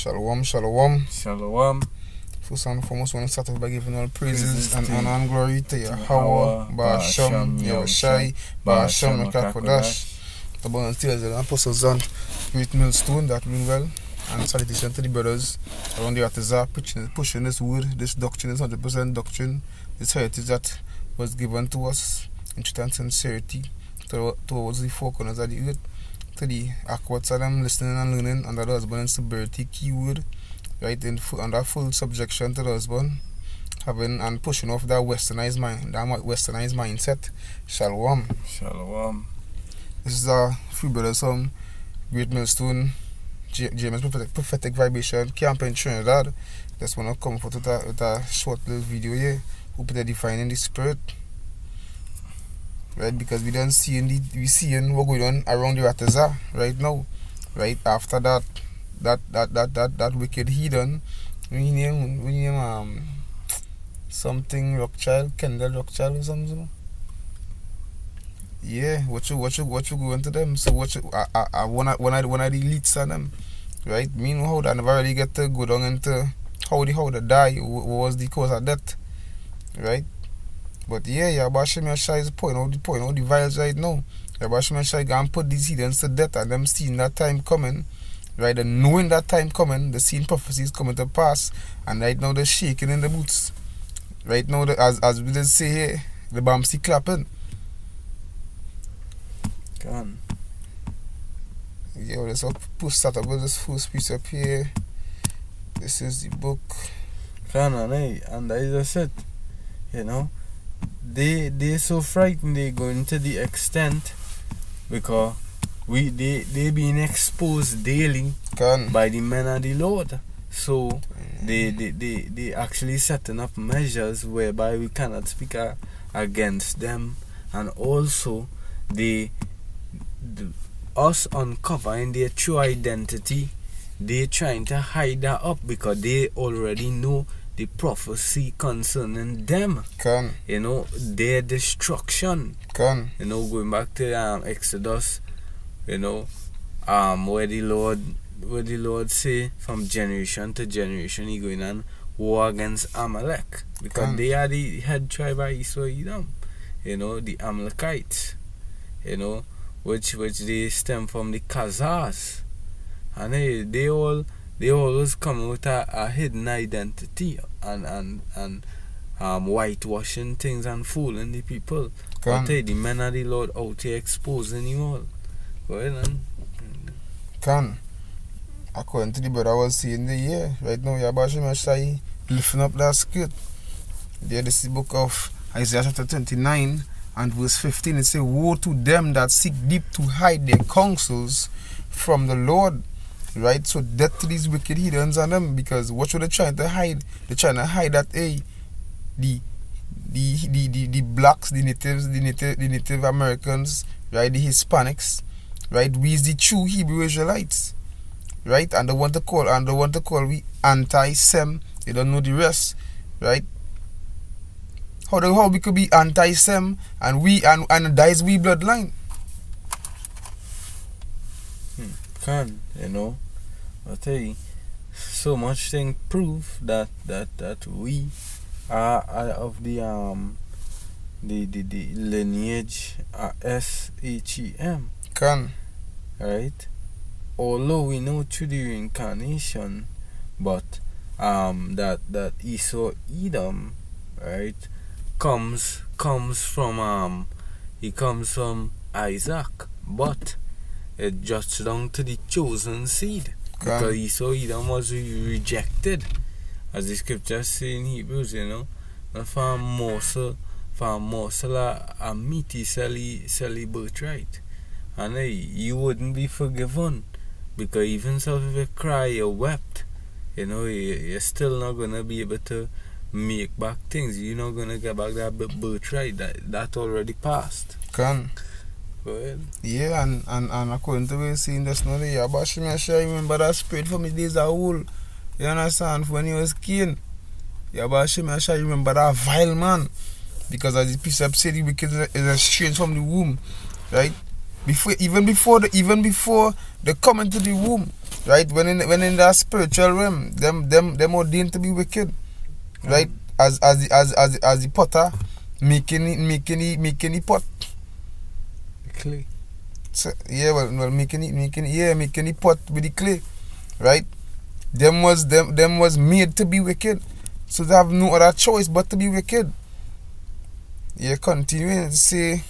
Shalom, shalom. Shalom. First and foremost, I want to start off by giving all praises and honor and glory to Yahweh, Ba'asham, Yahushai, Ba'asham, Mekakodash. The bonus tears and apostles on Great Millstone, that mean well. And salutation to the brothers around the Atazar, pushing this word, this doctrine, this 100% doctrine, this heritage that was given to us in truth and sincerity towards the four corners of the earth. To the Aquats of them listening and learning under the husband and sobriety keyword, right, under full subjection to the husband, having and pushing off that westernized mindset. Shalom. Shalom. This is a few brothers from Great Millstone, James prophetic vibration camp in Trinidad. Just want to come forth with a short little video here. Hope they're defining the spirit. Right, because we don't see we seeing what going on around the Ratazar right now. Right after that wicked heathen, we name something Rockchild, Kendall Rockchild or something. Yeah, what you going to them? So one of the elites of them, right? Meanwhile, I never really get to go down into how they die. What was the cause of death, right? But yeah, Yabashim Yashai is point out the vials right now. Yabashim Yashai gonna put these heathens to death, and them seeing that time coming, right? And knowing that time coming, the seeing prophecies coming to pass, and right now they're shaking in the boots. Right now, as we just say here, the bombs clapping. Can. Yeah, let's start up with this first piece up here. This is the book. Can and that is just it. You know, they're so frightened. They going to the extent because they being exposed daily by the men of the Lord. So they actually setting up measures whereby we cannot speak against them, and also us uncovering their true identity. They trying to hide that up because they already know the prophecy concerning them. You know, their destruction. You know, going back to Exodus, you know, where the Lord say from generation to generation he going on war against Amalek, because they are the head tribe of Israel, you know, the Amalekites, you know, which they stem from the Khazars, and they always come with a hidden identity and whitewashing things and fooling the people. But the men of the Lord out here exposing you all. Go ahead and according to the brother I was saying the year, right now Yabashim Yashai lifting up that skirt. There is the book of Isaiah chapter 29 and verse 15. It says, woe to them that seek deep to hide their counsels from the Lord. Right, so death to these wicked heathens on them, because what were they trying to hide? They're trying to hide that the blacks, the Native Americans, right, the Hispanics, right, we is the true Hebrew Israelites, right, and they want to call we anti-Sem. They don't know the rest, right? How we could be anti-Sem and that is we bloodline? You know, I tell you, so much thing prove that we are of the lineage SHEM. Right? Although we know through the reincarnation, but that Esau Edom, right, comes from Isaac, but it just down to the chosen seed, because Esau Edom was rejected, as the scriptures say in Hebrews, you know, and for a morsel a meaty selly birthright, and you wouldn't be forgiven, because even so if you cry or wept, you know, you're still not gonna be able to make back things. You're not gonna get back that birthright that already passed. Go ahead. Yeah, and according to what you're saying just now, Yabashim Yashai, remember that spirit from his days of old. You understand? When he was king, Yabashim Yashai, remember that vile man. Because as the precept said, the wicked is estranged from the womb, right? Even before they come into the womb, right? When in that spiritual realm, them ordained to be wicked, right? As the potter making the pot. Clay. So, yeah, well, making the pot with the clay, right? Them was made to be wicked, so they have no other choice but to be wicked. Yeah, continuing to say,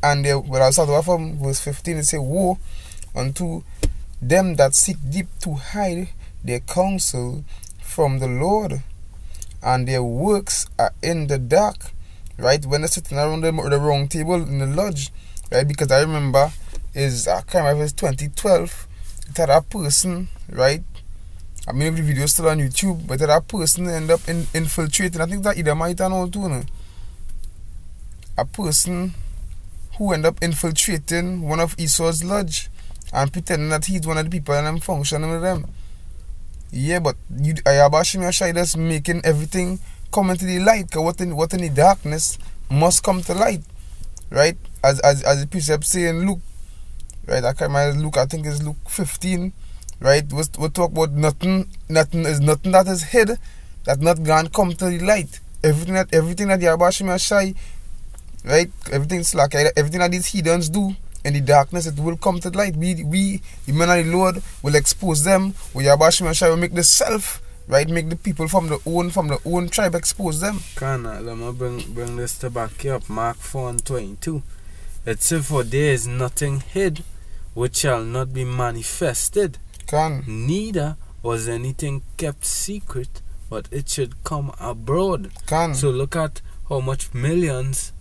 and there, well, I'll start off from verse 15. It say, woe unto them that seek deep to hide their counsel from the Lord, and their works are in the dark. Right, when they're sitting around the round table in the lodge, right? Because I remember I can't remember if it's 2012. It had a person, right? I mean, the video still on YouTube, but that person end up infiltrating. I think that either might know too. No? A person who end up infiltrating one of Esau's lodge and pretending that he's one of the people and I'm functioning with them. Yeah, but Ayabashim Yashai just making everything come into the light. Cause what in the darkness must come to light, right? As the precept saying Luke, right? I can't remember Luke. I think it's Luke 15, right? We talk about nothing that is hid, that not gonna come to the light. Everything that Ayabashim Yashai, right? Everything that these heathens do in the darkness, it will come to light. We the men of the Lord, will expose them. We Yabashim Yashai will make the self, right? Make the people from the own tribe expose them. Let me bring this to back you up. Mark 4:22. It says, for there is nothing hid which shall not be manifested. Neither was anything kept secret, but it should come abroad. So look at how much millions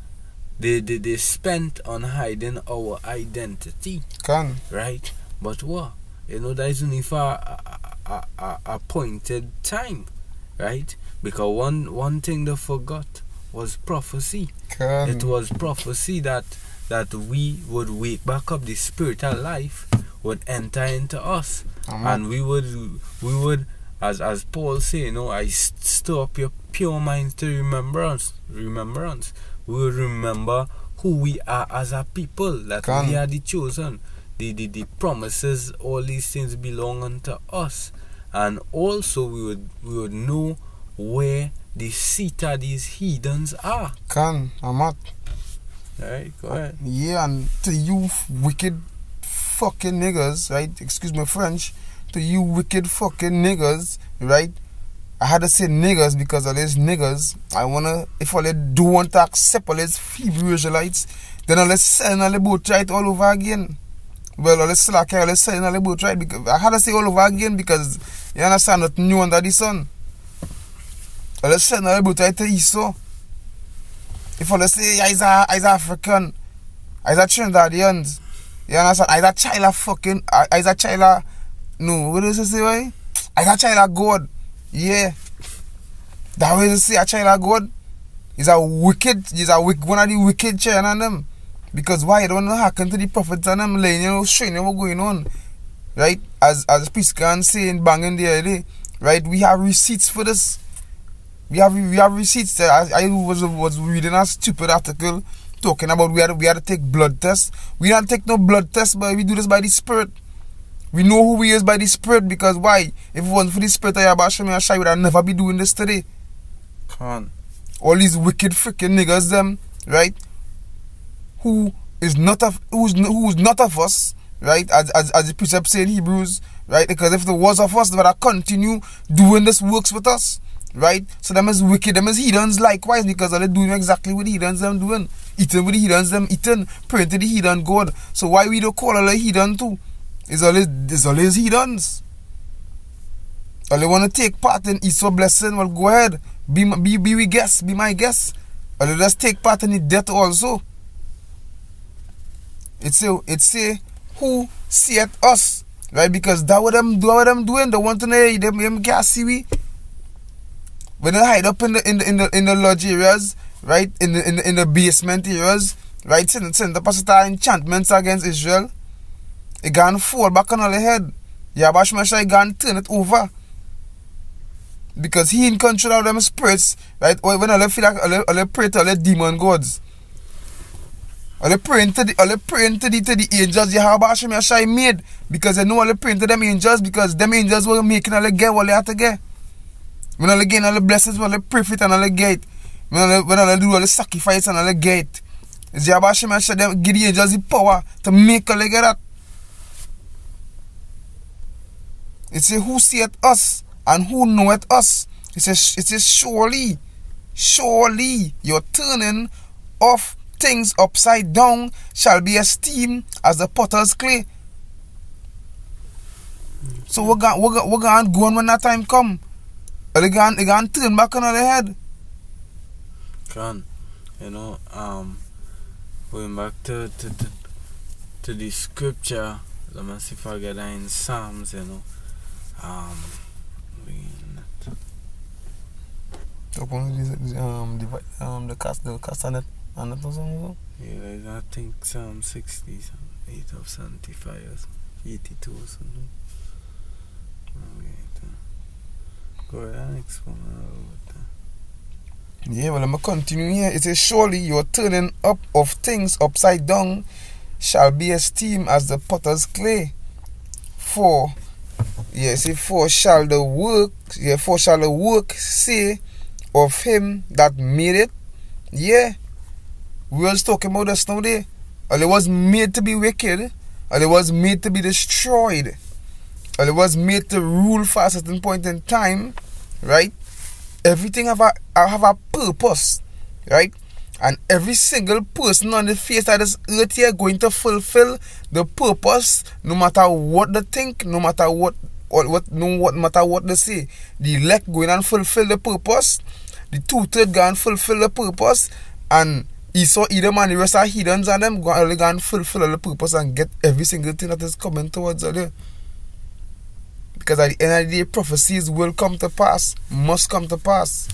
they spent on hiding our identity. Right? But what? You know, that is only for a appointed time. Right? Because one thing they forgot was prophecy. It was prophecy that we would wake back up, the spiritual life would enter into us. And we would as Paul say, you know, I stir up your pure minds to remembrance. We will remember who we are as a people, that we are the chosen. The promises, all these things belong unto us. And also we would know where the seat of these heathens are. Amat. Alright, go ahead. Yeah, and to you wicked fucking niggas, right? Excuse my French. To you wicked fucking niggas, right? I had to say niggas because all these niggas, if all they do want to accept all these Hebrew Israelites, then all they selling all the boat right all over again. Well, all they selling all the boat right, because I had to say all over again because you understand nothing new under the sun. All they selling all the boat right to Esau. If all they say he's African, he's a Trinidadians, you understand? He's a child of fucking, he's a child of, no, what does it say, right? He's a child of God. Yeah, that way to say a child of God is one of the wicked children on them. Because why? They don't know happen to the prophets and them laying, you know, showing them what's going on. Right? As Priest can say in banging the other, right? We have receipts for this. We have receipts. I was reading a stupid article talking about we had to take blood tests. We don't take no blood tests, but we do this by the Spirit. We know who we is by the Spirit, because why? If it wasn't for the Spirit of Yabashim Yashai, we would never be doing this today. All these wicked freaking niggas, them, right? Who's not of us, right? As the precept say in Hebrews, right? Because if there was of us, they would have continue doing this works with us, right? So them is wicked, them is heathens likewise, because they're doing exactly what the heathens them doing. Eating with the heathens them eating, praying to the heathen God. So why we don't call all the heathen too? It's always heathens. All they want to take part in Esau blessing, well, go ahead. Be we guest, be my guest. Or they just take part in the death also. It say who seeth us, right? Because that what them doing. They want to know them can't see we. When they hide up in the lodge areas, right? In the basement areas, right? Send the pastor enchantments against Israel. It gonna fall back on all the head. Yabashim Yashai gonna turn it over. Because he in control of them spirits, right? When all they feel like all they pray to all the demon gods. All they praying to the angels Yahweh Hashem Yashai made, because they know all they praying to them angels, because them angels were making all they get what they had to get. When all they gain all the blessings, when all they pray for it and all they get. When all they do all the sacrifice and all they get. It's Yahweh Hashem Yashai them give the angels the power to make all they get that. It says who seeth us and who knoweth us. It says surely your turning of things upside down shall be esteemed as the potter's clay. So we're going to go on when that time come. They're going to turn back on their head. Can, going back to the scripture, let me see if I get that in Psalms, the castanet and that was on. Yeah, I think Psalm 60, 8 of 75 or 82 or something. Go ahead and explain about that. Yeah, well, I'm going to continue here. It says, surely your turning up of things upside down shall be esteemed as the potter's clay. For shall the work say of him that made it. Yeah. We was talking about this now there. And it was made to be wicked. And it was made to be destroyed. And it was made to rule for a certain point in time. Right? Everything have a purpose. Right? And every single person on the face of this earth here going to fulfill the purpose, no matter what they think, no matter what they say. The elect going and fulfill the purpose. The two-thirds go and fulfill the purpose. And Esau, Edom, and the rest of heathens and them go and fulfill all the purpose and get every single thing that is coming towards them. Because at the end of the day, prophecies will come to pass, must come to pass.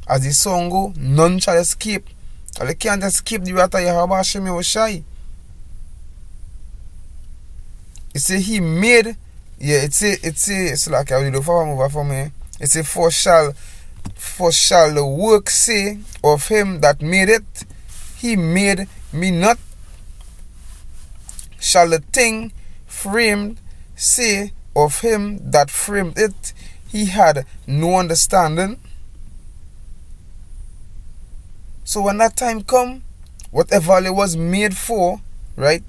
As the song go, none shall escape. And they can't escape the wrath of Yahweh Hashem Yahushai. It say he made, it's like I will do for move for me. It say for shall the work say of him that made it, he made me not. Shall the thing framed say of him that framed it, he had no understanding. So when that time come, whatever it was made for, right,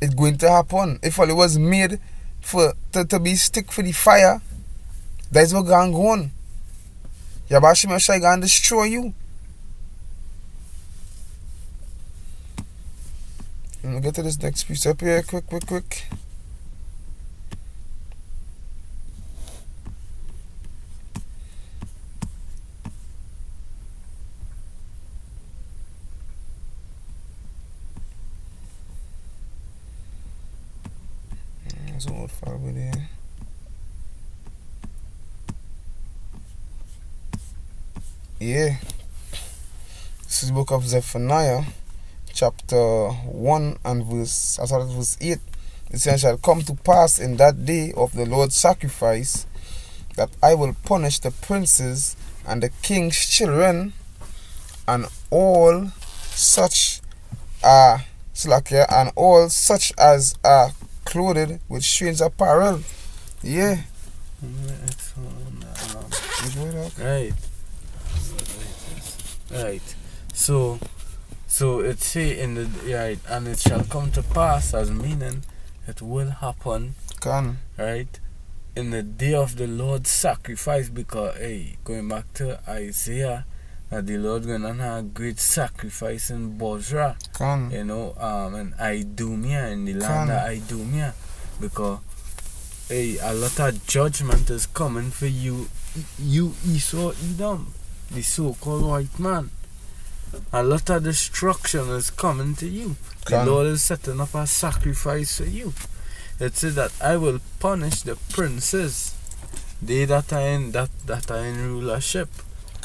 it's going to happen. If all it was made for to be stick for the fire, that's what going to go on. Yahweh Hashem Yashai going to destroy you. Let me get to this next piece up here, quick. There's an old file over there. Yeah. This is the book of Zephaniah, chapter 1 and verse 8. It says, shall come to pass in that day of the Lord's sacrifice that I will punish the princes and the king's children and all such as are clothed with strange apparel. Yeah. Right. So it say in the right, and it shall come to pass, as meaning it will happen. Right, in the day of the Lord's sacrifice, because going back to Isaiah, that the Lord gonna have a great sacrifice in Bozrah, in Idumea, in the land of Idumea, because a lot of judgment is coming for you Esau, Edom, the so-called white man. A lot of destruction is coming to you. The Lord is setting up a sacrifice for you. It says that I will punish the princes, they that are in rulership,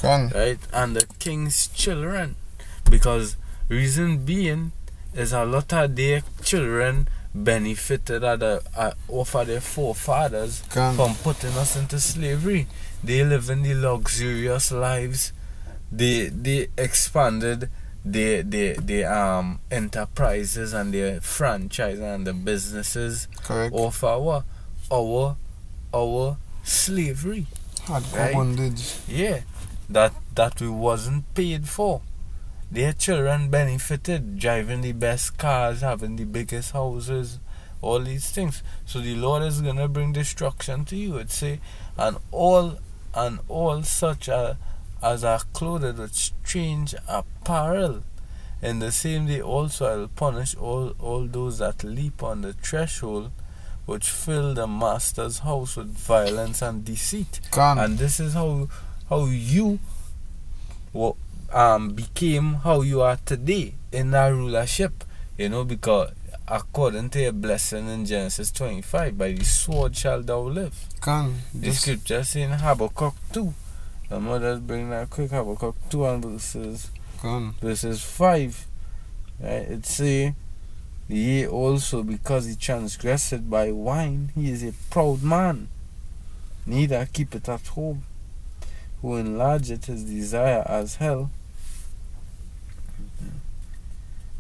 right, and the king's children, because reason being is a lot of their children benefited off of their forefathers from putting us into slavery. They live in the luxurious lives. They expanded the enterprises and their franchise and the businesses. Correct. Of our slavery. Hardcore bondage. Yeah. That we wasn't paid for. Their children benefited, driving the best cars, having the biggest houses, all these things. So the Lord is gonna bring destruction to you. It say, and all such as are clothed with strange apparel. In the same day also I will punish all those that leap on the threshold, which fill the master's house with violence and deceit. And this is how you became how you are today in that rulership. Because according to your blessing in Genesis 25, by the sword shall thou live. The scripture saying Habakkuk 2. The mothers bring that quick. Habakkuk 2 and verses 5. Right? It say, yea, also because he transgressed by wine, he is a proud man, neither keep it at home, who enlargeth his desire as hell,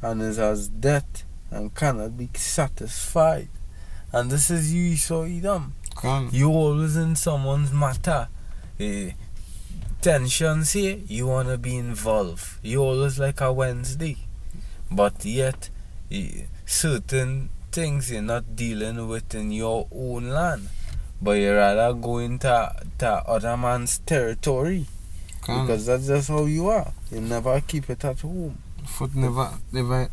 and is as death, and cannot be satisfied. And this is you, Esau Edom. You always in someone's matter. Tensions here, you want to be involved. You always like a Wednesday. But yet, certain things you're not dealing with in your own land. But you rather go into other man's territory. Because that's just how you are. You never keep it at home. Foot never,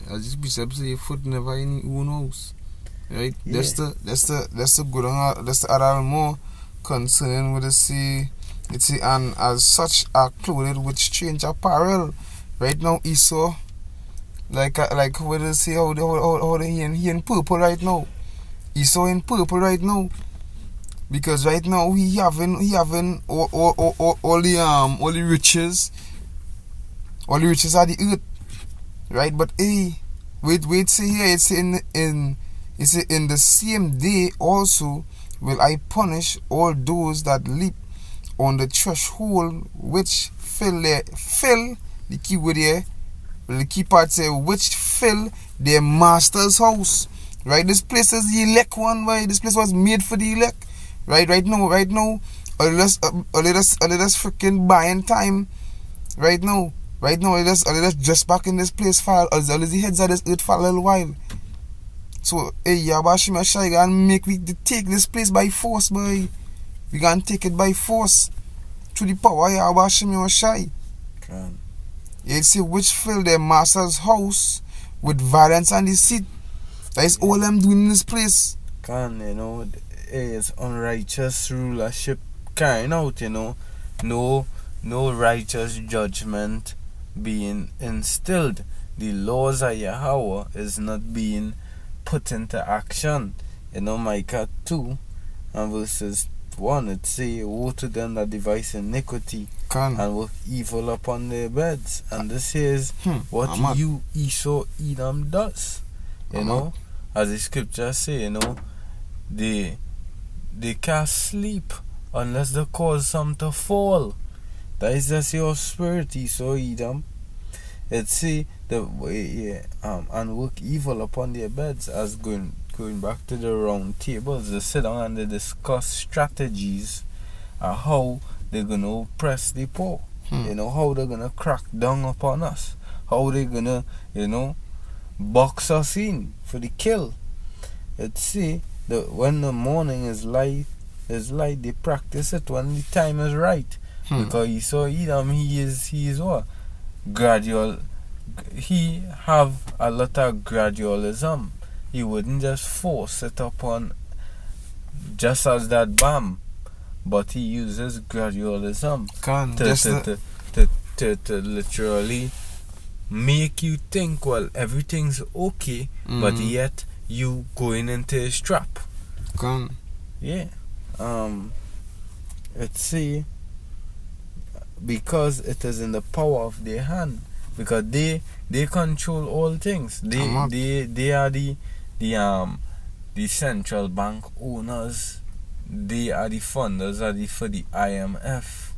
as Bishop say, foot never in your own house. Right? Yeah. That's the good one. That's the other more concerning with the sea. It's and as such are clothed with strange apparel. Right now, Esau, like what they say, how they he in purple right now. Esau in purple right now, because right now he having all the riches of the earth, right? But wait, see here, it's in the same day also will I punish all those that leap on the threshold, which fill the key word here. The key part say which fill their master's house. Right? This place is the elect one, right? This place was made for the elect. Right now, let us freaking buying time. Right now, let us just back in this place for the heads of this earth for a little while. So, Yabashima Shai and make we take this place by force, boy. We can take it by force to the power of Yabashima Shai. It say which fill their master's house with violence and deceit. That is all I'm doing in this place. It's unrighteous rulership carrying out, no righteous judgment being instilled. The laws of Yahweh is not being put into action. Micah 2 and verses 1, it say, woe to them that devise iniquity and work evil upon their beds. And this is what you Esau Edom does. As the scriptures say, they can't sleep unless they cause some to fall. That is just your spirit, Esau Edom. It say and work evil upon their beds, as going back to the round tables, they sit down and they discuss strategies how they're gonna oppress the poor. How they're gonna crack down upon us, how they're gonna box us in for the kill. It say that when the morning is light, they practice it when the time is right. Because Esau Edom, he is what? Gradual. He have a lot of gradualism. He wouldn't just force it upon just as that bam, but he uses gradualism to literally make you think, well, everything's okay, but yet you going into his trap. Yeah. Let's see. Because it is in the power of their hand. Because they control all things. They are the central bank owners. They are the funders for the IMF.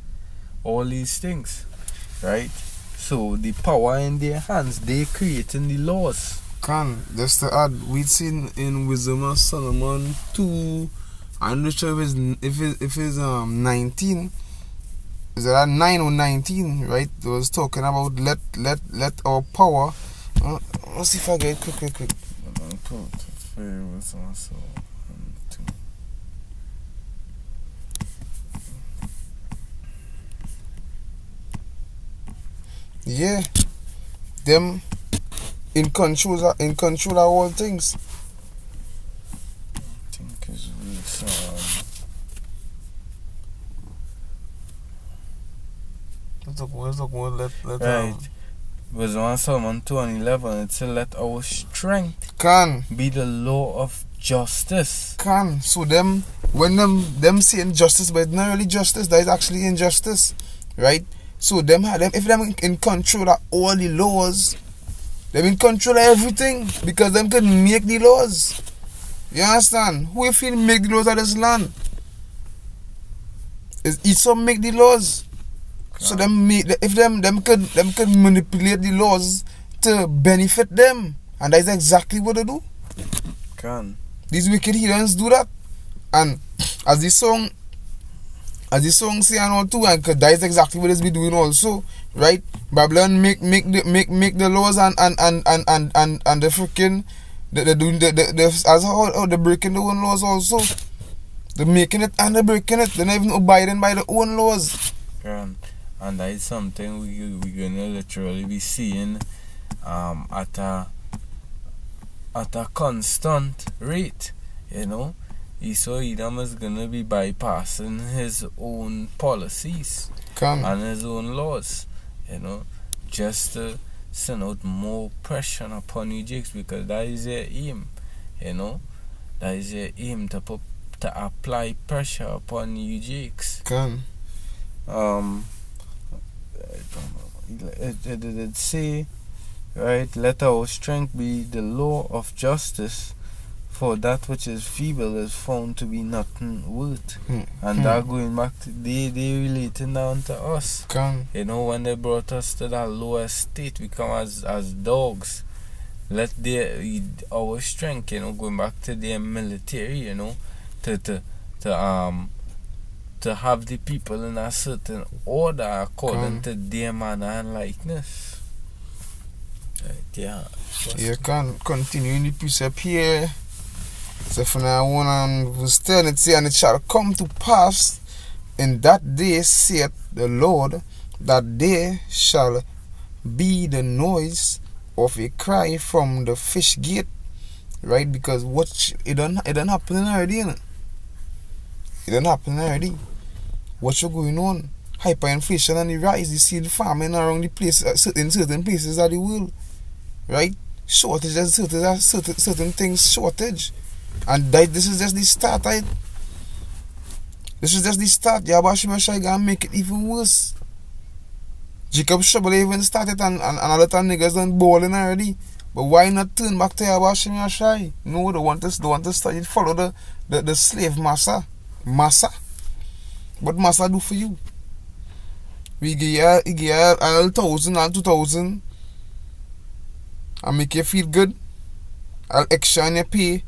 All these things, right? So the power in their hands, they creating the laws. Just to add, we've seen in Wisdom of Solomon 2, I'm not sure if it's 19, is that 9 or 19, right? It was talking about let our power. Let's see if I get it quick. Yeah, them in control of all things. I think it's right. Was on Psalm 2:11. It said, "Let our strength be the law of justice." So them when them saying justice, but it's not really justice. That is actually injustice, right? So if them in control of all the laws, them in control of everything because them can make the laws. You understand? Who if you make the laws of this land? It's some make the laws. So if them could manipulate the laws to benefit them, and that's exactly what they do. These wicked heathens do that, and as the song say and all too, and that's exactly what it's be doing also, right? Babylon make the laws and the freaking they're doing they're breaking their own laws also. They're making it and they're breaking it. They're not even abiding by their own laws. And that is something we're gonna literally be seeing at a constant rate, you know. Esau Edom is gonna be bypassing his own policies and his own laws, you know, just to send out more pressure upon you Jakes, because that is their aim, you know. That is their aim to apply pressure upon you Jakes. It say, right, let our strength be the law of justice, for that which is feeble is found to be nothing worth. And that going back to they relating down to us. You know, when they brought us to that lower state, we come as dogs. Let our strength, you know, going back to their military, you know, to have the people in a certain order according to their manner and likeness. Right, yeah. You can continue in the precept here. So from now on verse 10 it says, "And it shall come to pass in that day, saith the Lord, that there shall be the noise of a cry from the fish gate." Right? Because it done happen already, innit? It done happen already. What's going on? Hyperinflation and the rise. You see the farming around the place, certain places of the world, right? Shortage, certain things shortage, and this is just the start, right? This is just the start. Yabashima gonna make it even worse. Jacob's trouble even started, and a lot of niggas done balling already. But why not turn back to Yabashima Shai? No, they want to study, follow the slave massa. What massa do for you? We give you 1,000 and 2,000 and make you feel good. I'll extra on your pay.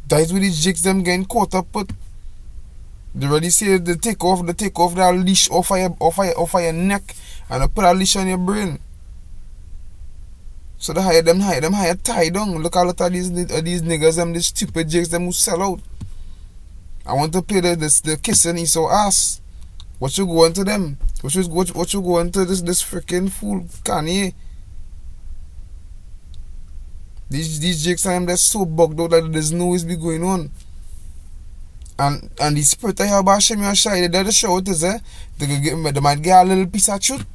That's where these jigs them getting caught up with. They already say they take off that leash off of your neck and they put a leash on your brain. So they hire them tie down. Look at a lot of these niggas, them these stupid jigs them who sell out. I want to play the kissing Esau ass. What you going to them? What you going to this freaking fool Kanye? These jigs are just so bugged out that there's no be going on. And the spirit of Yabashim Yashai, they show it is they might get a little piece of truth.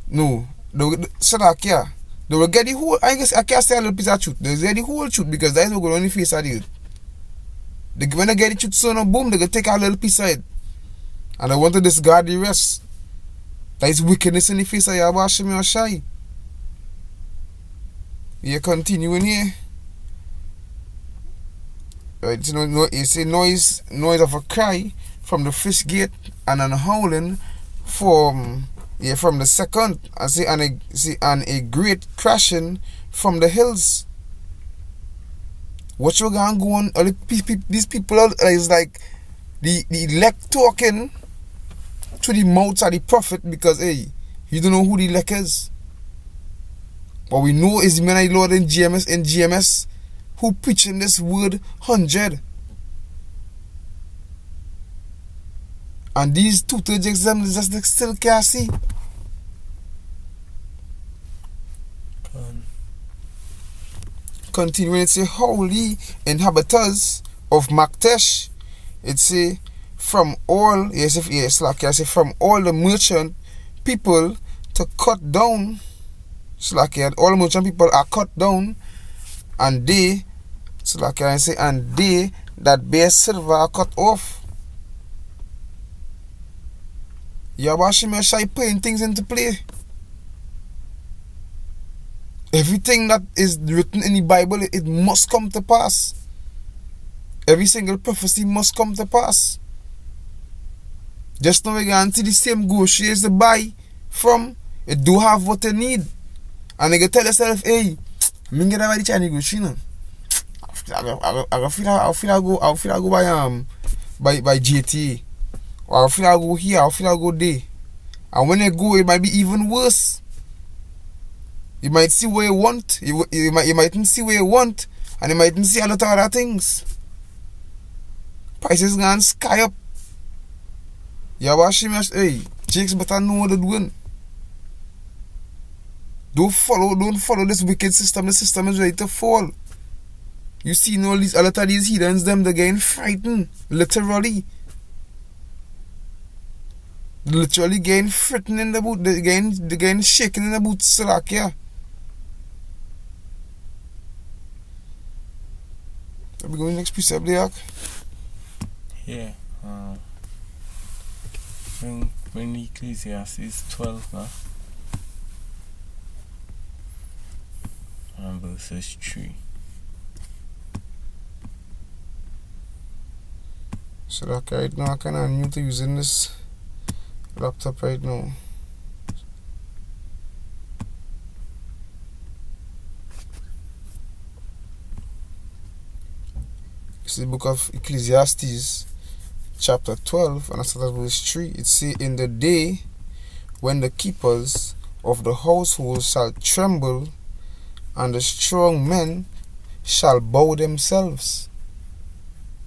No, they will get the whole. I guess I can't say a little piece of truth. They get the whole truth because that is what going on the face of the earth. When they get the truth, so no boom, they can take a little piece of it. And I want to discard the rest. That is wickedness in the face of Yabashim Yashai. You continuing here. Right, you see noise of a cry from the fish gate and an howling from Yeah, from the second, I say, and a great crashing from the hills. What you gonna go on? All these people is like the elect talking to the mouths of the prophet because hey, you don't know who the elect is. But we know is the man of the Lord in GMS who preaching this word 100. And these 2/3 exams just still can't see. Continuing, it say, holy inhabitants of Maktesh. It say, from all, from all the merchant people to cut down. All the merchant people are cut down, and they, and they that bear silver are cut off. Yabashim Shai putting things into play. Everything that is written in the Bible, it must come to pass. Every single prophecy must come to pass. Just now we can see the same groceries to buy from. It do have what they need. And you can tell yourself, hey, I'm get buy the Chinese grocery now. I feel I go by JTA. Or I feel I go here, I feel I go there. And when I go, it might be even worse. You might see what you want. You mightn't see what you want. And you mightn't see a lot of other things. Prices gone sky up. Hey, Jakes better know what they're doing. Don't follow this wicked system. The system is ready to fall. You see a lot of these heathens, they're getting frightened. Literally. Literally getting frightened in the boot. They're getting shaken in the boots. Yeah. Are we going next precept there? Yeah. When Ecclesiastes 12 now. And verses 3. So like right now I kinda new to using this laptop right now. It's the book of Ecclesiastes chapter 12 and I start at verse 3. It say, in the day when the keepers of the household shall tremble and the strong men shall bow themselves.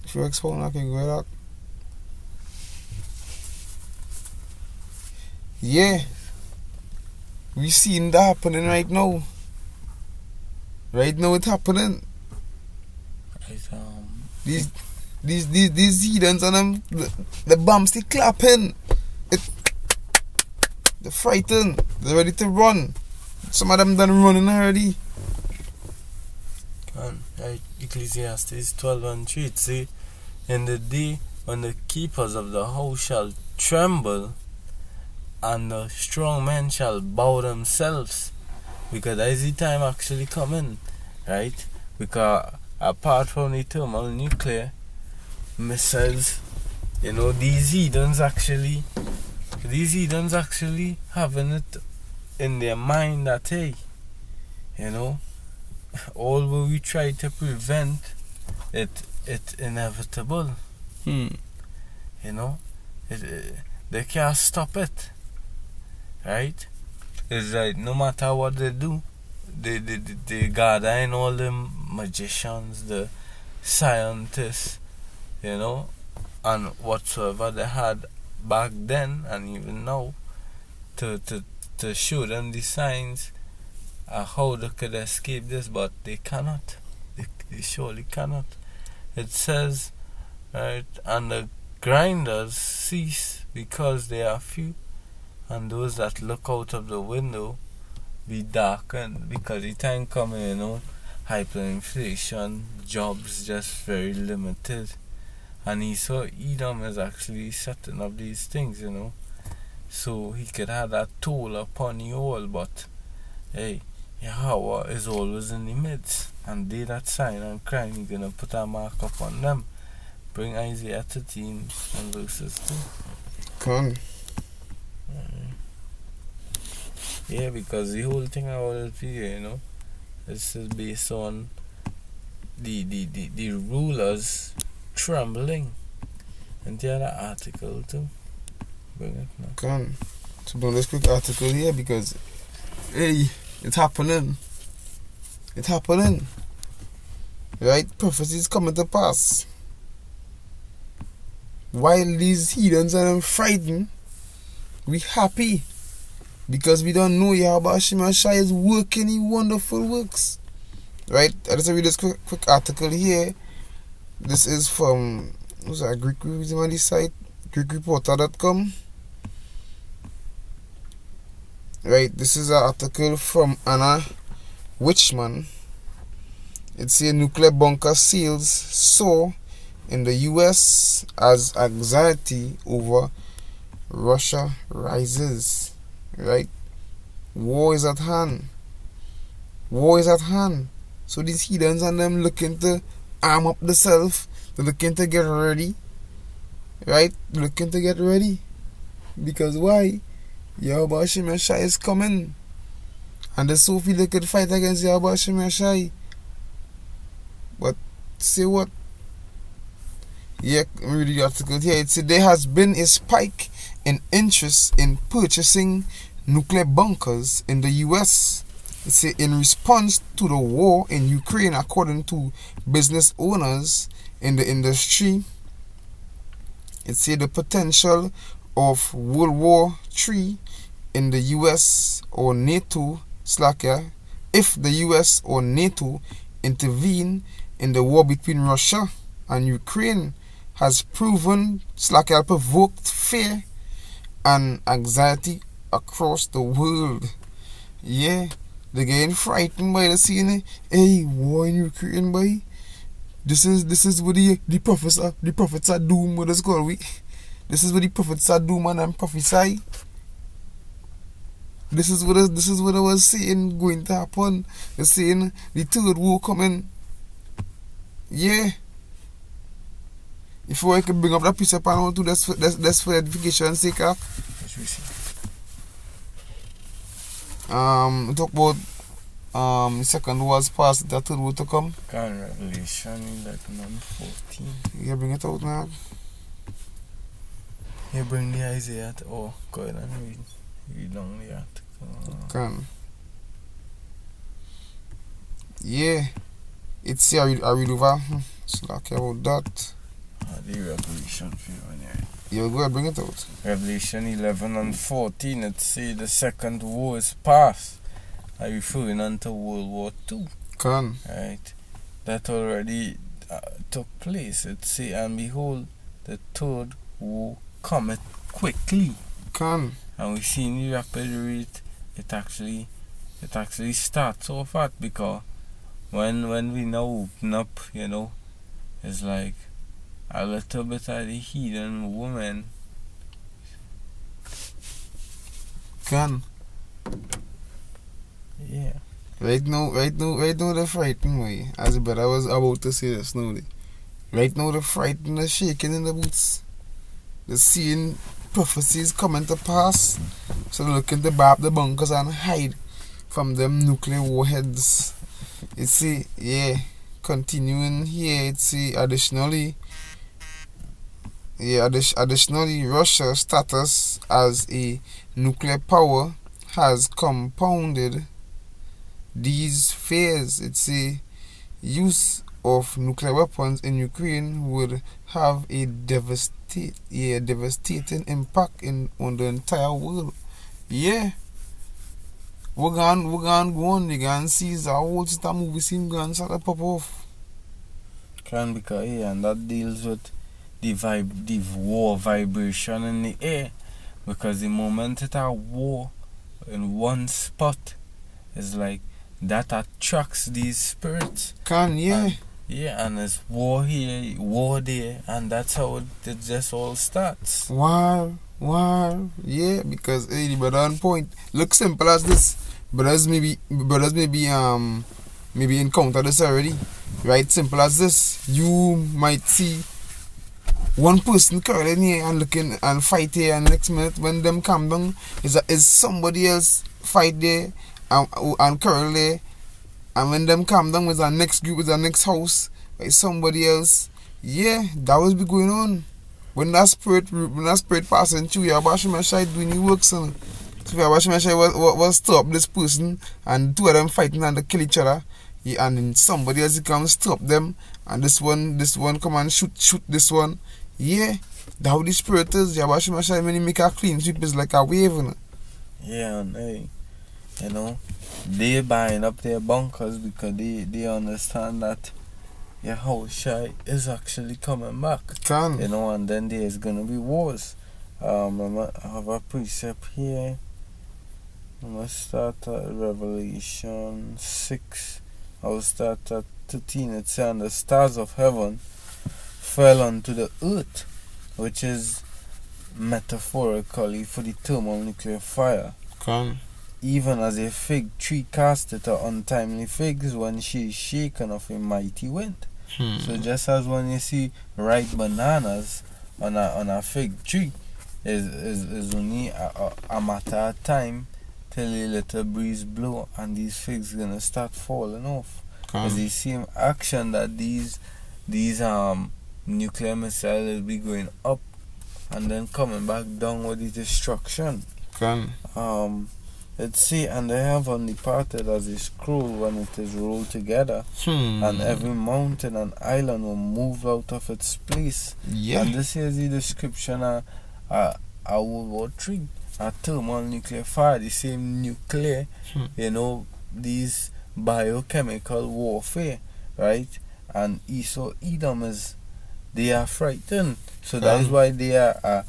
If you explain, I can go back. Yeah, we seeing that happening right now. Right now it's happening. These heathens and them, the bombs they clapping. They're frightened. They're ready to run. Some of them done running already. Ecclesiastes 12 and 3, it say, in the day when the keepers of the house shall tremble, and the strong men shall bow themselves. Because that is the time actually coming, right? Because apart from the thermonuclear missiles, these heathens actually having it in their mind that, hey, all what we try to prevent, it's inevitable. They can't stop it, right? It's like no matter what they do, they gather in all the magicians, the scientists, and whatsoever they had back then and even now to show them the signs how they could escape this, but they cannot. They surely cannot. It says, right, and the grinders cease because they are few, and those that look out of the window be darkened, because the time coming, hyperinflation, jobs just very limited, and he saw Edom is actually setting up these things, so he could have that toll upon you all, but hey, Yahweh is always in the midst, and they that sign and crying, he's gonna put a mark upon them. Bring Isaiah 13 and verses 2. Come. Yeah, because the whole thing about it here, you know, this is based on the rulers trembling. And the other article too. Bring it now. Can. So bring this quick article here because, hey, it's happening. It's happening. Right? Prophecies coming to pass. While these heathens are them frightened, we happy. Because we don't know Yahweh Hashem Shai is working in wonderful works. Right? I just read this quick article here. This is from, what's that, Greek reason on this site? GreekReporter.com. Right, this is an article from Anna Wichman. It's a nuclear bunker seals soar in the US as anxiety over Russia rises. Right? War is at hand. War is at hand. So these heathens and them looking to arm up themselves. They're looking to get ready. Right? Looking to get ready. Because why? Yahweh Hashem Shai is coming. And the Sophie they could fight against Yahweh Hashem Shai. But say what? Yeah, let me read the article here. It said there has been a spike in interest in purchasing nuclear bunkers in the US. It said in response to the war in Ukraine, according to business owners in the industry. It said the potential of World War III in the US or NATO if the US or NATO intervene in the war between Russia and Ukraine has proven provoked fear and anxiety across the world. Yeah, they're getting frightened by the scene. Hey, war in Ukraine, boy. This is what the prophets are doom. What is called we? This is what the prophets are doom and prophesy. This is what I was saying going to happen. They're saying the third war coming. Yeah. If I could bring up that piece of panel too, that's for edification's sake. Talk about the second war's past, the third war to come. Can Revelation 11:14. You bring it out now. You bring the Isaiah. Oh, go ahead and read down the article. Can. Yeah. It's here, I read over. So like about that. The Revelation for you anyway. Yeah, go ahead, bring it out. Revelation 11:14, it says the second war is past. I'm referring unto World War II. Can. Right. That already took place. It says, and behold, the third war cometh quickly. Can. And we see in the rapid rate, it actually starts off at, because when we now open up, you know, it's like a little bit of the heathen woman. Can. Yeah. Right now they're frightened way. As a brother was about to say this now. Right now they're frightened, they're shaking in the boots. They're seeing prophecies coming to pass. So they're looking to bar up the bunkers and hide from them nuclear warheads. It's continuing here, it's additionally, Russia's status as a nuclear power has compounded these fears. It's a use of nuclear weapons in Ukraine would have a devastating impact on the entire world. Yeah. We're going to go on, you can see the whole system movie scene going to pop off. Can, because and that deals with the war vibration in the air. Because the moment it a war in one spot, it's like that attracts these spirits. And it's war here, war there, and that's how it just all starts. Wow, yeah, because the brother on point. Look simple as this. Brothers maybe encounter this already. Right, simple as this. You might see one person curling here and looking and fight here, and next minute when them come down is somebody else fight there and currently, and when them come down with our next group, with our next house, like somebody else, yeah, that will be going on. When that spirit passing through, your Bashimashai doing your work, son. So if your Bashimashai was stop this person, and two of them fighting and they kill each other, yeah, and then somebody else come stop them, and this one come and shoot this one, yeah, that's how the spirit is. Your Bashimashai, when he make a clean sweep, is like a wave, you know? Yeah, and hey, you know, they buying up their bunkers because they understand that Yahushua is actually coming back. You know, and then there's gonna be wars. I have a precept here. I'm gonna start at Revelation 6. I will start at 13. It says, and the stars of heaven fell onto the earth, which is metaphorically for the thermonuclear fire. Even as a fig tree casteth her untimely figs when she is shaken of a mighty wind. So just as when you see ripe bananas on a fig tree, is only a matter of time till a little breeze blow and these figs gonna start falling off. It's the same action that these nuclear missiles will be going up and then coming back down with the destruction. Let's see, and they have only parted as a scroll when it is rolled together, and every mountain and island will move out of its place. And this is the description of World War III, a thermonuclear fire, the same nuclear, you know, these biochemical warfare, right? And Esau, Edom they are frightened, so that's why they are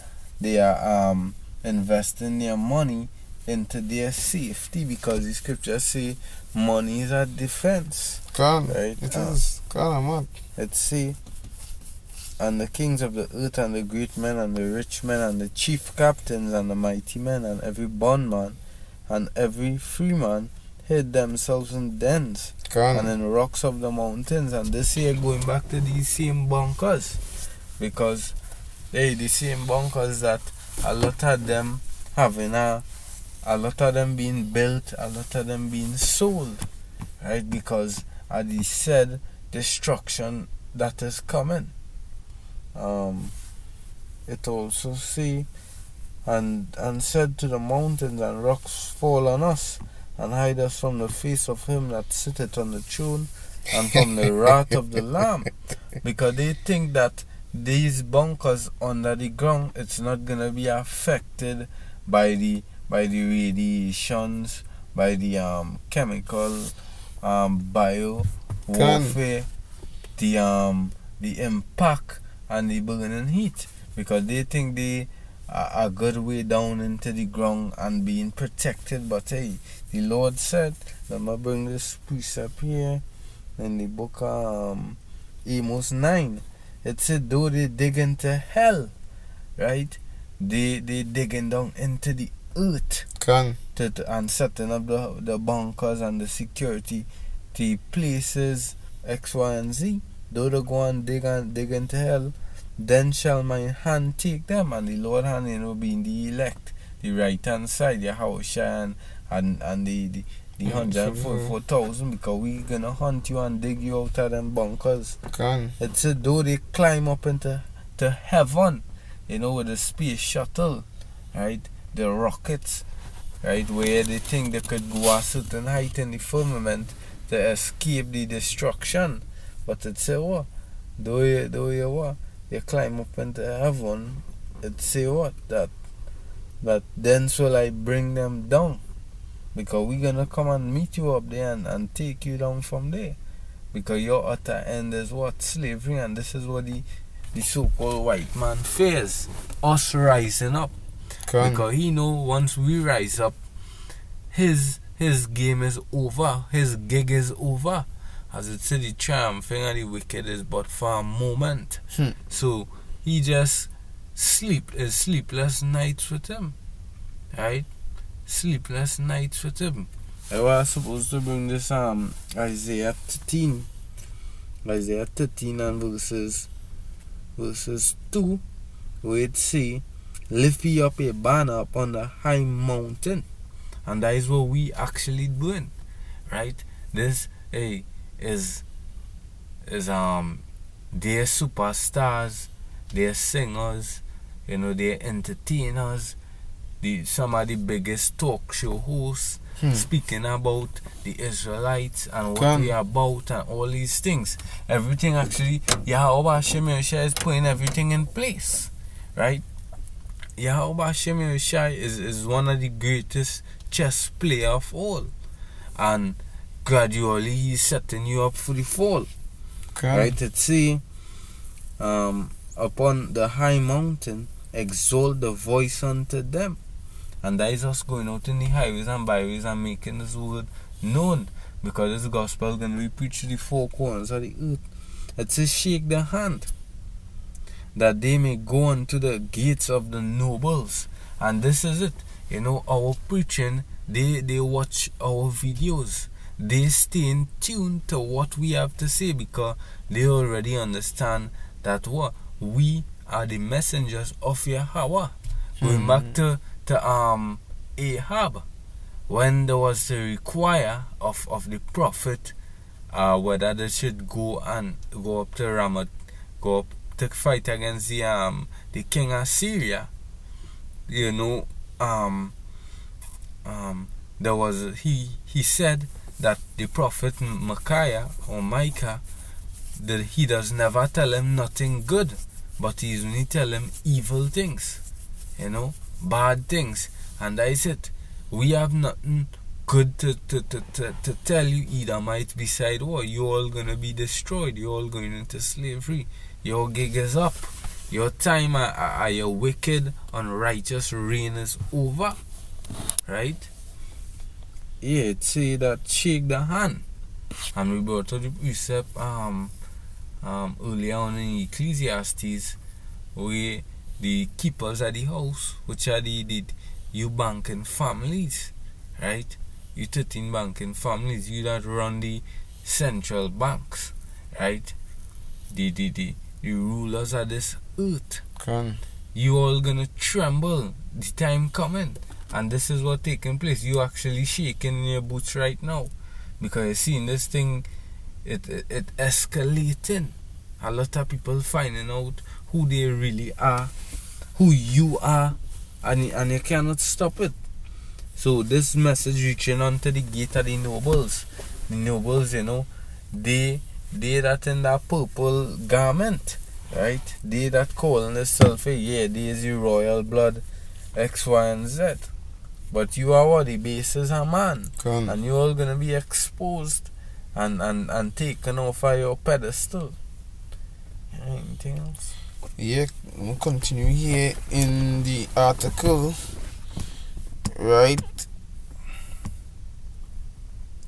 investing their money into their safety, because the scriptures say money is a defense. Right? It is. Man. Let's see. And the kings of the earth, and the great men, and the rich men, and the chief captains, and the mighty men, and every bondman, and every free man hid themselves in dens and in rocks of the mountains. And this year going back to these same bunkers, because the same bunkers that a lot of them having a lot of them being built, a lot of them being sold, right? Because as he said, destruction that is coming. It also say, and said to the mountains and rocks, fall on us, and hide us from the face of him that sitteth on the throne, and from the wrath of the Lamb. Because they think that these bunkers under the ground, it's not gonna be affected by the radiations, by the chemical bio warfare, the impact and the burning heat, because they think they are a good way down into the ground and being protected. But hey, the Lord said, let me bring this precept here in the book Amos 9. It said, though they dig into hell, right, they digging down into the earth and setting up the bunkers and the security to places X, Y, and Z. Though they go and dig into hell, then shall my hand take them, and the Lord hand will be in the elect, the right hand side, Yahushua and the 144,000, because we gonna hunt you and dig you out of them bunkers. It said though they climb up into heaven, you know, with the space shuttle, right, the rockets, right, where they think they could go a certain height in the firmament to escape the destruction. But it say what? Though you climb up into heaven, it say what? That then shall I bring them down. Because we're gonna come and meet you up there and take you down from there. Because your utter end is what? Slavery. And this is what the so-called white man fears. Us rising up. Because he know once we rise up, his game is over. His gig is over. As it said, the triumphing of the wicked is but for a moment. So he just sleepless nights with him. Right? Sleepless nights with him. I was supposed to bring this Isaiah 13. Isaiah 13 and verses 2, where it say, lift ye up a banner upon the high mountain, And that is what we actually doing, right? This is they're superstars, they're singers, they're entertainers, some of the biggest talk show hosts speaking about the Israelites and what we are about and all these things. Everything actually, Yahweh Hashem Yahushua is putting everything in place, right? Yahweh Hashem Yahushua is one of the greatest chess player of all, and gradually he's setting you up for the fall. Right? It say, upon the high mountain exalt the voice unto them. And that is us going out in the highways and byways and making this word known, because this gospel is going to be preached to the four corners of the earth. It says, shake the hand, that they may go unto the gates of the nobles. And this is it. Our preaching, they watch our videos. They stay in tune to what we have to say, because they already understand that what we are the messengers of Yahweh. Going back to Ahab, when there was the require of the prophet, whether they should go up to Ramat, go up to fight against the king of Syria. There was he said that the prophet Micaiah or Micah, that he does never tell him nothing good, but he's only tell him evil things, bad things. And that is it. We have nothing good to tell you, Edomites, beside what? You're all gonna be destroyed, you're all going into slavery, your gig is up, your time at your wicked, unrighteous reign is over. Right? Yeah, it say that shake the hand. And we brought to the precept earlier on in Ecclesiastes, where the keepers of the house, which are you banking families, right? You 13 banking families, you that run the central banks, right? The rulers of this earth. You all gonna tremble. The time coming. And this is what taking place. You actually shaking in your boots right now, because you're seeing this thing, it escalating. A lot of people finding out who they really are, who you are, and you cannot stop it. So this message reaching onto the gate of the nobles. The nobles, they that in that purple garment, right? They that calling themselves, they is the royal blood, X, Y, and Z. But you are what? The base is a man. And you all gonna be exposed and taken off of your pedestal. Anything else? Yeah, we'll continue here in the article. Right,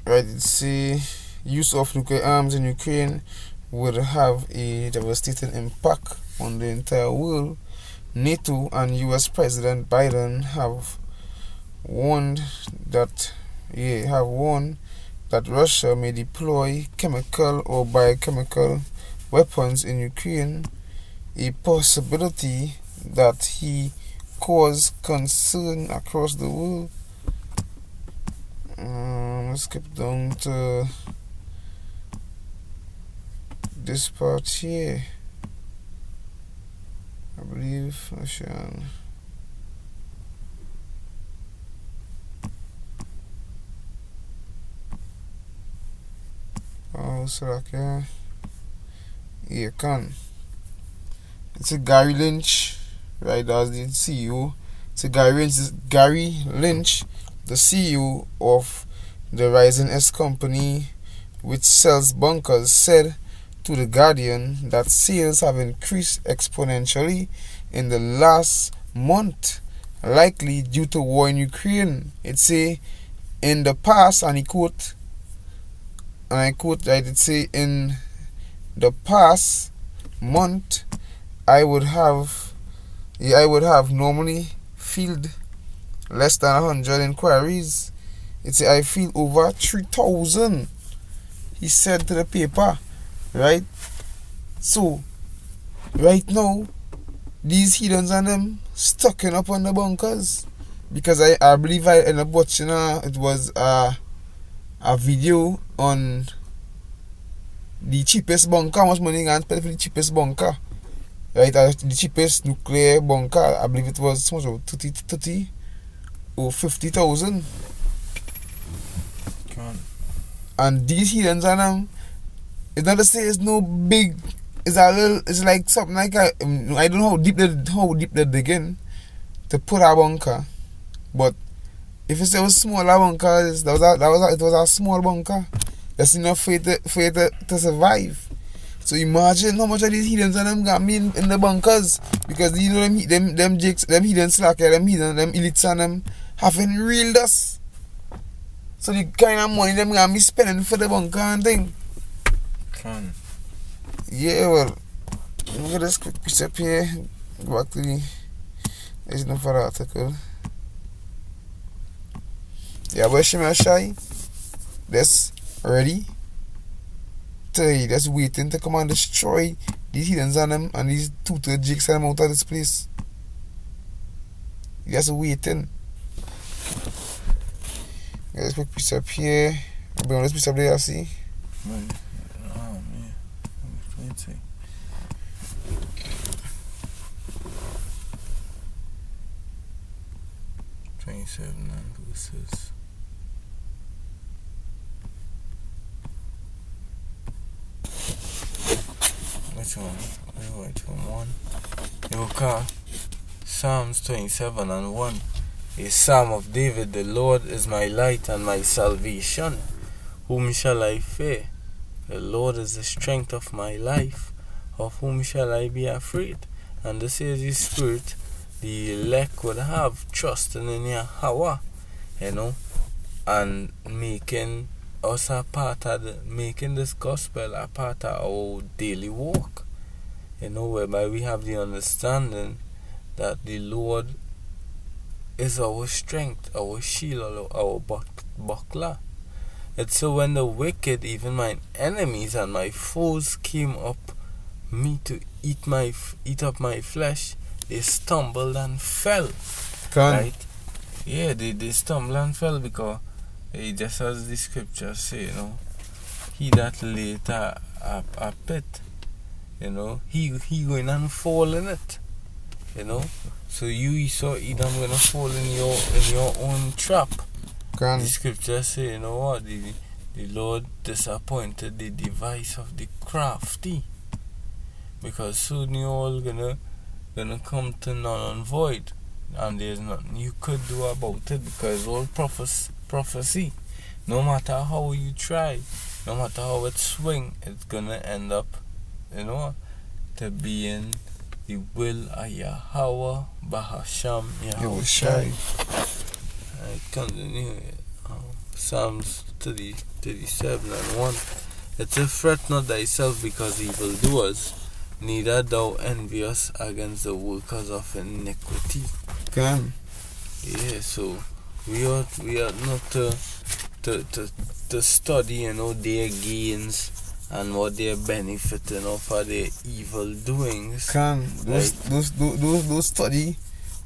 it says use of nuclear arms in Ukraine would have a devastating impact on the entire world. NATO and US President Biden have warned that Russia may deploy chemical or biochemical weapons in Ukraine, a possibility that he caused concern across the world. Let's skip down to this part here. I believe I shall. It's a Gary Lynch, right? That's the CEO. It's a Gary Lynch, the CEO of the Rising S company, which sells bunkers, said to The Guardian that sales have increased exponentially in the last month, likely due to war in Ukraine. It say in the past, and I quote, right? It say in the past month, I would have normally filled less than 100 inquiries. It say I feel over 3,000. He said to the paper, right? So, right now, these heathens and them stocking up on the bunkers. because I believe I ended up watching it was a video on the cheapest bunker. How much money you can spend for the cheapest bunker? Right, the cheapest nuclear bunker. I believe it was so much, 30 or 50,000. And these heathens on them, it's not to say it's no big. It's a little. It's like something like I don't know how deep they dig in to put a bunker. But if you say it was smaller bunker, it was a small bunker. That's enough for it to survive. So imagine how much of these heathens and them got me in the bunkers, because you know them jakes, them heathens slacker, them elites and them having real dust. So the kind of money them got me spending for the bunker and thing. Yeah, well, let me get this quick piece up here. Go back to the enough for the article. Yeah, but Shimmer Shy, that's ready. That's waiting to come and destroy these heathens on them and these two-third jigs and them out of this place. Just waiting. Get this quick piece up here. Bring on this piece up there, see? Man. Let me see. verses. Which one? Which one? Okay. Psalms 27 and 1. A psalm of David. The Lord is my light and my salvation. Whom shall I fear? The Lord is the strength of my life. Of whom shall I be afraid? And this is the spirit the elect would have trusting in Yahweh, and making us a part of making this gospel a part of our daily walk, whereby we have the understanding that the Lord is our strength, our shield, our buckler. It's so when the wicked, even my enemies and my foes, came up me to eat up my flesh, they stumbled and fell. Right? Yeah, they stumbled and fell because just as the scriptures say, he that laid a pit, he going and fall in it. So you saw Edom gonna fall in your own trap. The scriptures say, what? The Lord disappointed the device of the crafty. Because soon you're all gonna come to null and void, and there's nothing you could do about it, because all prophecy, no matter how you try, no matter how it swing, it's gonna end up, to being the will of Yahweh Bahasham Yahushai. I continue. Psalms 37 and 1. It says, fret not thyself because evildoers, neither thou envious against the workers of iniquity. Yeah, so we are not to study, their gains and what they're benefiting of for their evil doings. Those study,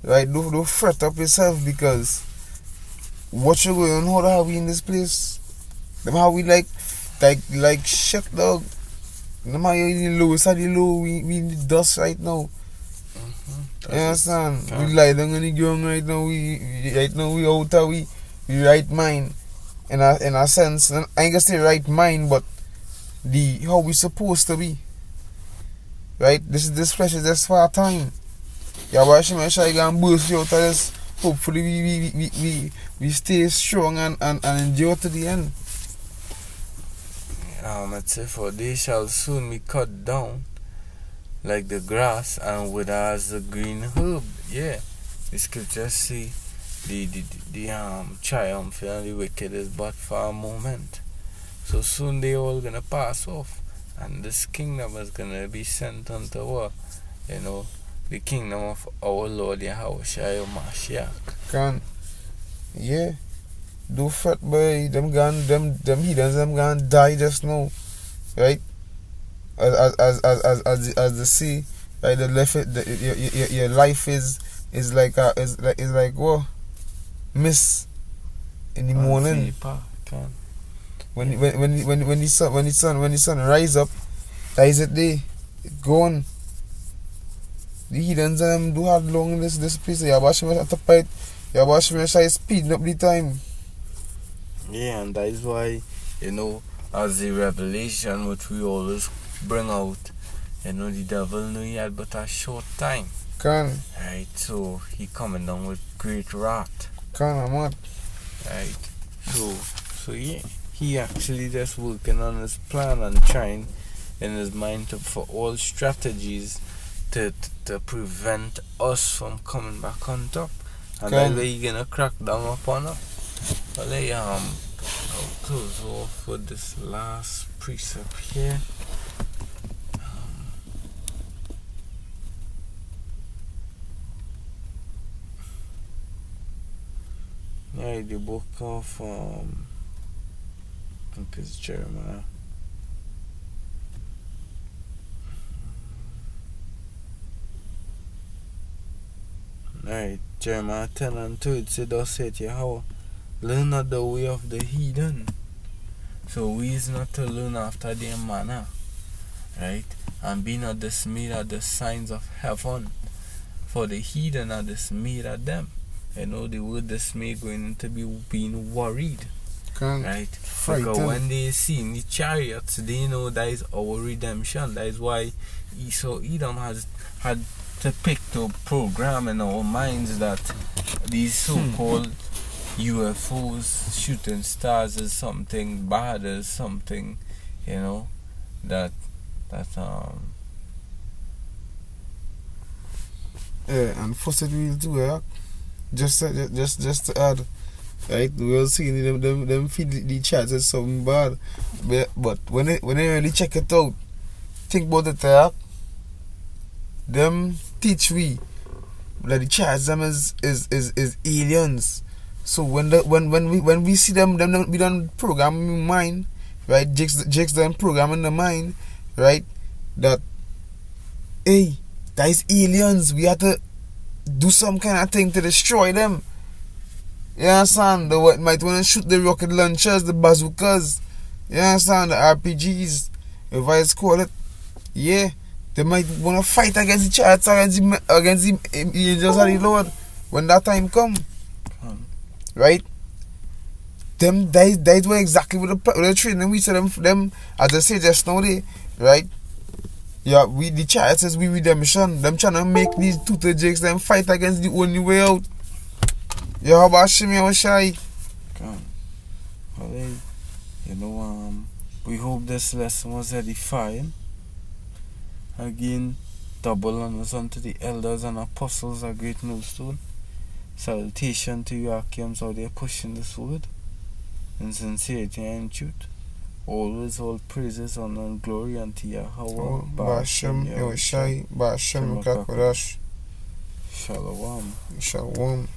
right? Don't fret up yourself, because what you going on? How are we in this place? How we like shit, dog. No matter the lowest of the low, we in the dust right now. You understand? We lie down on the ground right now. We out of we right mind. In a sense, I ain't gonna say right mind, but how we supposed to be. Right? This flesh is just for a time. Yahweh Shai gonna burst you out of this. Hopefully we stay strong and endure to the end. It says, for they shall soon be cut down like the grass and wither as the green herb. Yeah, the scriptures say the triumph and the wicked is but for a moment. So soon they all gonna pass off, and this kingdom is gonna be sent unto what? The kingdom of our Lord Yahweh Mashiach. Yeah. Don't fret, boy. Them heathens, them gonna die just now, right? As the sea, right? Your life is like what? miss in the morning. When the sun rise up, that is it there. It's gone. The heathens do hard long in this place. Yabashim at the fight. Yabashim is speeding up the time. Yeah, and that is why, as the revelation which we always bring out, the devil knew he had but a short time. Right, so he coming down with great wrath. Right. So yeah, he actually just working on his plan and trying in his mind for all strategies to prevent us from coming back on top. And that's why he gonna crack down upon us. Well, I'll close off with this last precept here. The book of I think it's Jeremiah. Alright, Jeremiah 10 and 2, it said, thus saith Yahweh, learn not the way of the heathen. So we is not to learn after their manner, right? And be not dismayed at the signs of heaven, for the heathen are dismayed at them. The word dismay going to be being worried, right? Because when they see the chariots, they know that is our redemption. That is why Edom had to pick to program in our minds that these so-called UFOs, shooting stars is something bad, is something, that and first it will do, just to add, right? We'll see them feed the charts as something bad, but when they really check it out, think about it, them teach we that the charts them is aliens. So when we see them we don't program in mind, right? Jakes them program in the mind, right? That hey, that is aliens. We have to do some kind of thing to destroy them. You understand? They might want to shoot the rocket launchers, the bazookas. You understand? The RPGs, if I call it. Yeah, they might want to fight against the charts, against the angels of the Lord when that time come. Right? That is what exactly with the training we said them as I say just now, right? Yeah, the charts is we redemption. Them trying to make these tutor jakes them fight against the only way out. Yeah, how about Shimmy or Shy? We hope this lesson was edifying. Again, double honors unto the elders and apostles, a great millstone. Salutation to you, Akiams, out there pushing this word in sincerity and truth. Always all praises, honor, and glory unto Yahweh. Ba'ashem Yahushai, Ba'ashem Mekakodash. Shalom. Shalom.